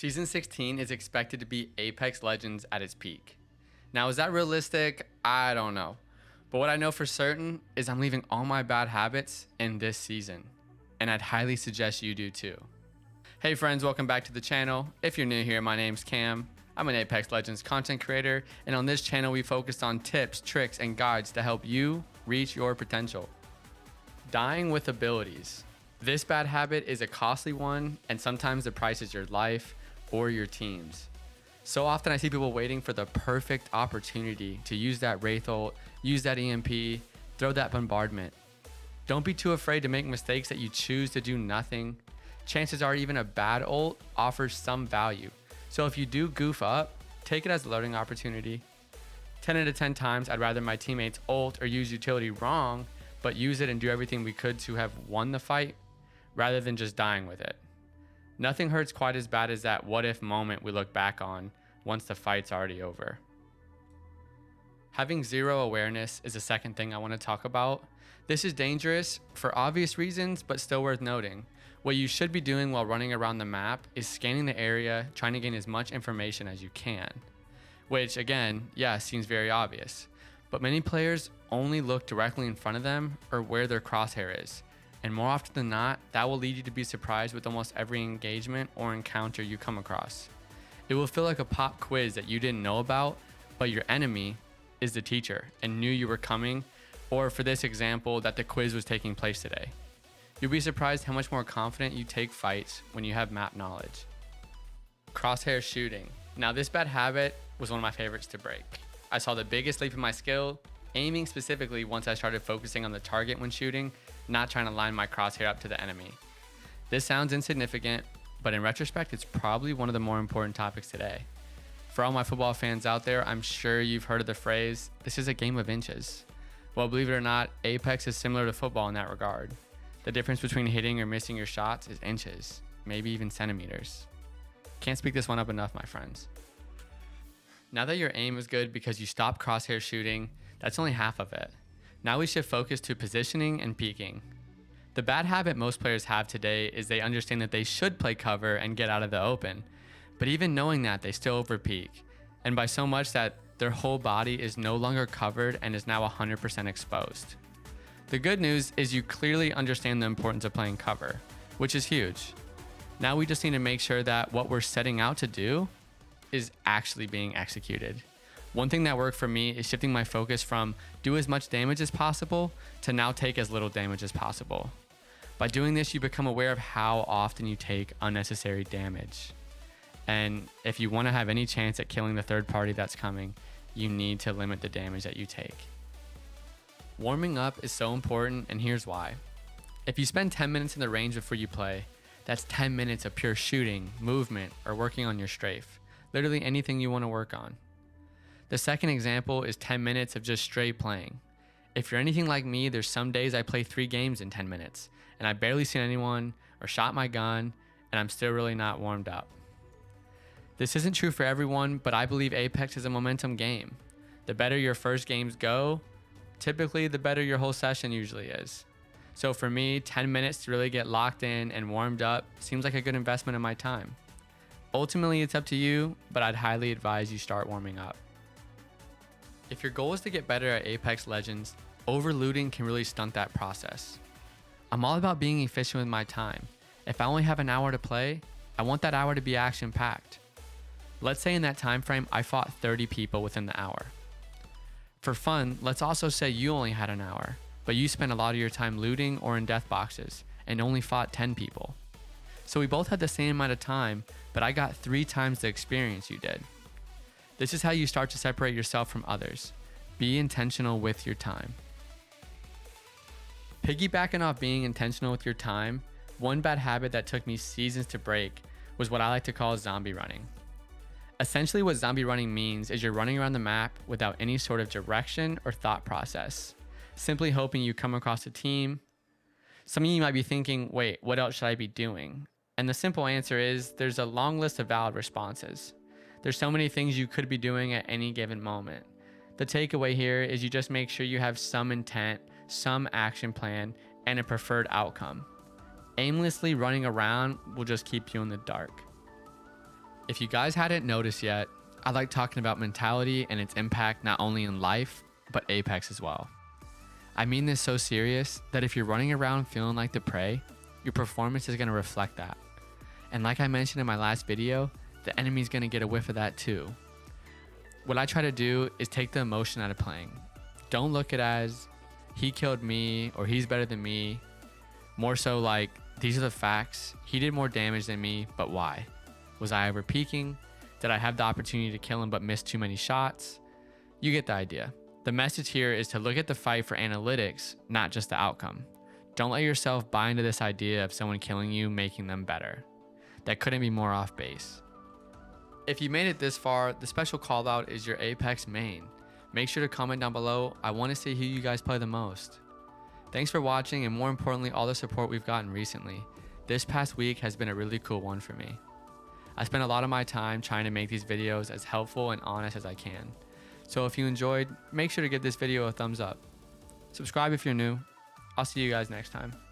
Season 16 is expected to be Apex Legends at its peak. Now, is that realistic? I don't know. But what I know for certain is I'm leaving all my bad habits in this season. And I'd highly suggest you do too. Hey friends, welcome back to the channel. If you're new here, my name's Cam. I'm an Apex Legends content creator, and on this channel we focus on tips, tricks, and guides to help you reach your potential. Dying with abilities. This bad habit is a costly one, and sometimes the price is your life or your team's. So often I see people waiting for the perfect opportunity to use that Wraith ult, use that EMP, throw that bombardment. Don't be too afraid to make mistakes that you choose to do nothing. Chances are even a bad ult offers some value. So if you do goof up, take it as a learning opportunity. 10 out of 10 times, I'd rather my teammates ult or use utility wrong, but use it and do everything we could to have won the fight, rather than just dying with it. Nothing hurts quite as bad as that what if moment we look back on once the fight's already over. Having zero awareness is the second thing I want to talk about. This is dangerous for obvious reasons, but still worth noting. What you should be doing while running around the map is scanning the area, trying to gain as much information as you can. Which again, yeah, seems very obvious. But many players only look directly in front of them or where their crosshair is. And more often than not, that will lead you to be surprised with almost every engagement or encounter you come across. It will feel like a pop quiz that you didn't know about, but your enemy is the teacher and knew you were coming, or for this example, that the quiz was taking place today. You'll be surprised how much more confident you take fights when you have map knowledge. Crosshair shooting. Now this bad habit was one of my favorites to break. I saw the biggest leap in my skill, aiming specifically once I started focusing on the target when shooting, not trying to line my crosshair up to the enemy. This sounds insignificant, but in retrospect, it's probably one of the more important topics today. For all my football fans out there, I'm sure you've heard of the phrase, this is a game of inches. Well, believe it or not, Apex is similar to football in that regard. The difference between hitting or missing your shots is inches, maybe even centimeters. Can't speak this one up enough, my friends. Now that your aim is good because you stopped crosshair shooting, that's only half of it. Now we shift focus to positioning and peeking. The bad habit most players have today is they understand that they should play cover and get out of the open, but even knowing that, they still overpeak, and by so much that their whole body is no longer covered and is now 100% exposed. The good news is you clearly understand the importance of playing cover, which is huge. Now we just need to make sure that what we're setting out to do is actually being executed. One thing that worked for me is shifting my focus from do as much damage as possible to now take as little damage as possible. By doing this, you become aware of how often you take unnecessary damage. And if you want to have any chance at killing the third party that's coming, you need to limit the damage that you take. Warming up is so important, and here's why. If you spend 10 minutes in the range before you play, that's 10 minutes of pure shooting, movement, or working on your strafe. Literally anything you want to work on. The second example is 10 minutes of just straight playing. If you're anything like me, there's some days I play 3 games in 10 minutes, and I barely seen anyone or shot my gun, and I'm still really not warmed up. This isn't true for everyone, but I believe Apex is a momentum game. The better your first games go, typically the better your whole session usually is. So for me, 10 minutes to really get locked in and warmed up seems like a good investment of my time. Ultimately, it's up to you, but I'd highly advise you start warming up. If your goal is to get better at Apex Legends, overlooting can really stunt that process. I'm all about being efficient with my time. If I only have an hour to play, I want that hour to be action-packed. Let's say in that time frame, I fought 30 people within the hour. For fun, let's also say you only had an hour, but you spent a lot of your time looting or in death boxes and only fought 10 people. So we both had the same amount of time, but I got 3 times the experience you did. This is how you start to separate yourself from others. Be intentional with your time. Piggybacking off being intentional with your time, one bad habit that took me seasons to break was what I like to call zombie running. Essentially what zombie running means is you're running around the map without any sort of direction or thought process, simply hoping you come across a team. Some of you might be thinking, wait, what else should I be doing? And the simple answer is there's a long list of valid responses. There's so many things you could be doing at any given moment. The takeaway here is you just make sure you have some intent, some action plan, and a preferred outcome. Aimlessly running around will just keep you in the dark. If you guys hadn't noticed yet, I like talking about mentality and its impact not only in life, but Apex as well. I mean this so serious that if you're running around feeling like the prey, your performance is going to reflect that. And like I mentioned in my last video, the enemy's going to get a whiff of that too. What I try to do is take the emotion out of playing. Don't look at it as he killed me or he's better than me. More so like, these are the facts. He did more damage than me, but why? Was I overpeaking? Did I have the opportunity to kill him but missed too many shots? You get the idea. The message here is to look at the fight for analytics, not just the outcome. Don't let yourself buy into this idea of someone killing you making them better. That couldn't be more off base. If you made it this far, the special call out is your Apex main. Make sure to comment down below. I want to see who you guys play the most. Thanks for watching, and more importantly, all the support we've gotten recently. This past week has been a really cool one for me. I spent a lot of my time trying to make these videos as helpful and honest as I can. So if you enjoyed, make sure to give this video a thumbs up. Subscribe if you're new. I'll see you guys next time.